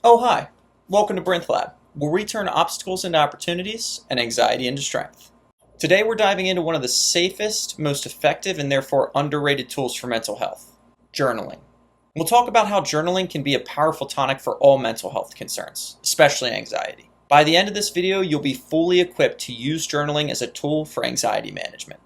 Oh, hi. Welcome to Brinth Lab, where we turn obstacles into opportunities and anxiety into strength. Today we're diving into one of the safest, most effective, and therefore underrated tools for mental health, journaling. We'll talk about how journaling can be a powerful tonic for all mental health concerns, especially anxiety. By the end of this video, you'll be fully equipped to use journaling as a tool for anxiety management.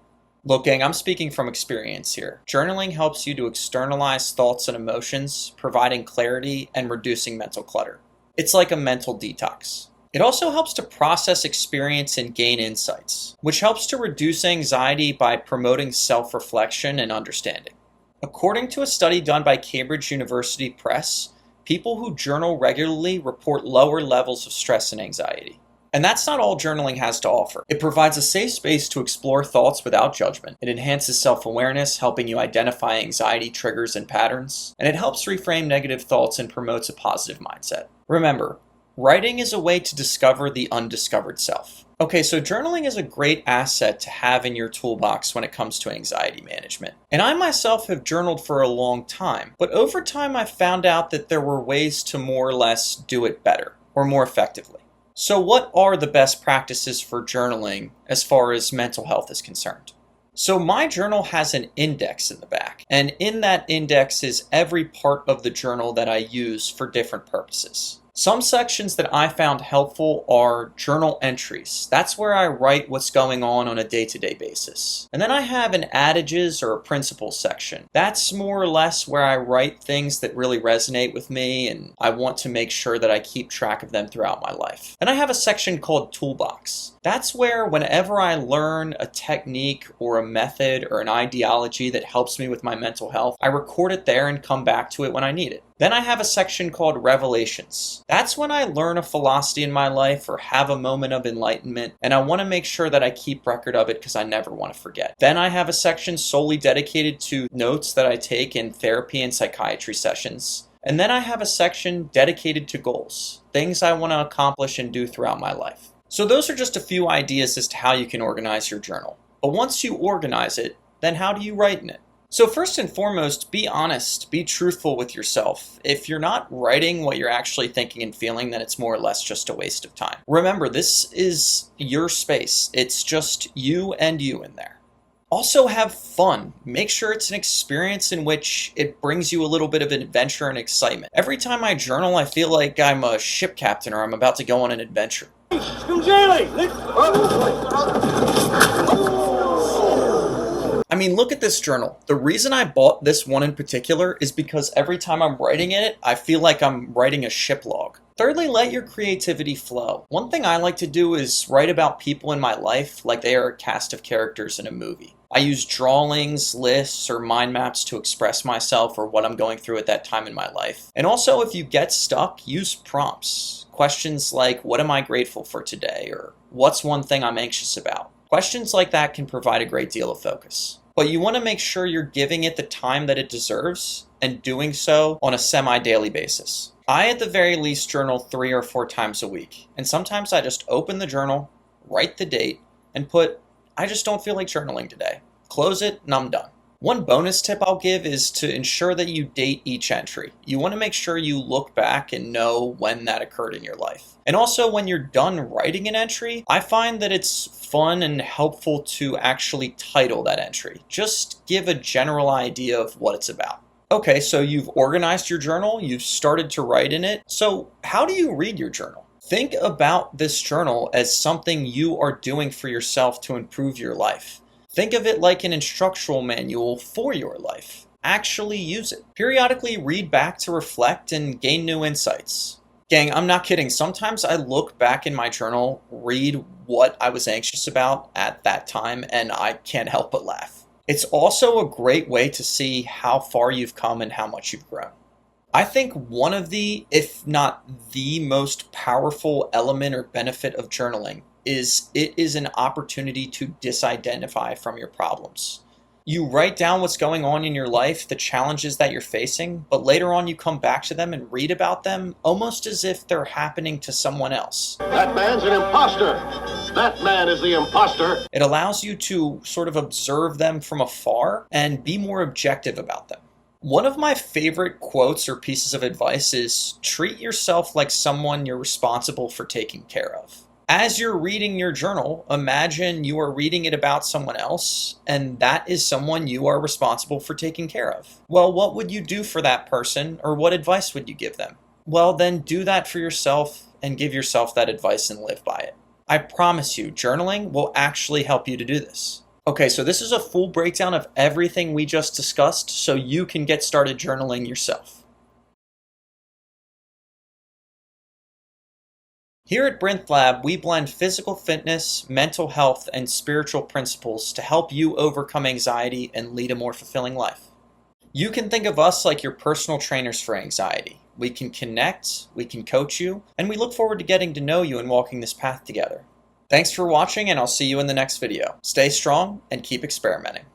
Look, gang, I'm speaking from experience here. Journaling helps you to externalize thoughts and emotions, providing clarity and reducing mental clutter. It's like a mental detox. It also helps to process experience and gain insights, which helps to reduce anxiety by promoting self-reflection and understanding. According to a study done by Cambridge University Press, people who journal regularly report lower levels of stress and anxiety. And that's not all journaling has to offer. It provides a safe space to explore thoughts without judgment. It enhances self-awareness, helping you identify anxiety triggers and patterns. And it helps reframe negative thoughts and promotes a positive mindset. Remember, writing is a way to discover the undiscovered self. Okay, so journaling is a great asset to have in your toolbox when it comes to anxiety management. And I myself have journaled for a long time, but over time I found out that there were ways to more or less do it better or more effectively. So what are the best practices for journaling as far as mental health is concerned? So my journal has an index in the back, and in that index is every part of the journal that I use for different purposes. Some sections that I found helpful are journal entries. That's where I write what's going on a day-to-day basis. And then I have an adages or a principles section. That's more or less where I write things that really resonate with me, and I want to make sure that I keep track of them throughout my life. Then I have a section called toolbox. That's where whenever I learn a technique or a method or an ideology that helps me with my mental health, I record it there and come back to it when I need it. Then I have a section called Revelations. That's when I learn a philosophy in my life or have a moment of enlightenment, and I want to make sure that I keep record of it because I never want to forget. Then I have a section solely dedicated to notes that I take in therapy and psychiatry sessions. And then I have a section dedicated to goals, things I want to accomplish and do throughout my life. So those are just a few ideas as to how you can organize your journal. But once you organize it, then how do you write in it? So first and foremost, be honest, be truthful with yourself. If you're not writing what you're actually thinking and feeling, then it's more or less just a waste of time. Remember, this is your space. It's just you and you in there. Also have fun. Make sure it's an experience in which it brings you a little bit of adventure and excitement. Every time I journal, I feel like I'm a ship captain or I'm about to go on an adventure. I mean, look at this journal. The reason I bought this one in particular is because every time I'm writing in it, I feel like I'm writing a ship log. Thirdly, let your creativity flow. One thing I like to do is write about people in my life like they are a cast of characters in a movie. I use drawings, lists, or mind maps to express myself or what I'm going through at that time in my life. And also, if you get stuck, use prompts. Questions like, what am I grateful for today? Or what's one thing I'm anxious about? Questions like that can provide a great deal of focus. But you want to make sure you're giving it the time that it deserves and doing so on a semi-daily basis. I, at the very least, journal 3 or 4 times a week. And sometimes I just open the journal, write the date, and put, I just don't feel like journaling today. Close it, and I'm done. One bonus tip I'll give is to ensure that you date each entry. You want to make sure you look back and know when that occurred in your life. And also, when you're done writing an entry, I find that it's fun and helpful to actually title that entry. Just give a general idea of what it's about. Okay, so you've organized your journal, you've started to write in it. So how do you read your journal? Think about this journal as something you are doing for yourself to improve your life. Think of it like an instructional manual for your life. Actually use it. Periodically read back to reflect and gain new insights. Gang, I'm not kidding. Sometimes I look back in my journal, read what I was anxious about at that time, and I can't help but laugh. It's also a great way to see how far you've come and how much you've grown. I think one of the, if not the most powerful element or benefit of journaling is it is an opportunity to disidentify from your problems. You write down what's going on in your life, the challenges that you're facing, but later on you come back to them and read about them almost as if they're happening to someone else. That man's an imposter. That man is the imposter. It allows you to sort of observe them from afar and be more objective about them. One of my favorite quotes or pieces of advice is treat yourself like someone you're responsible for taking care of. As you're reading your journal, imagine you are reading it about someone else, and that is someone you are responsible for taking care of. Well, what would you do for that person, or what advice would you give them? Well, then do that for yourself and give yourself that advice and live by it. I promise you, journaling will actually help you to do this. Okay, so this is a full breakdown of everything we just discussed so you can get started journaling yourself. Here at Brinth Lab, we blend physical fitness, mental health, and spiritual principles to help you overcome anxiety and lead a more fulfilling life. You can think of us like your personal trainers for anxiety. We can connect, we can coach you, and we look forward to getting to know you and walking this path together. Thanks for watching, and I'll see you in the next video. Stay strong and keep experimenting.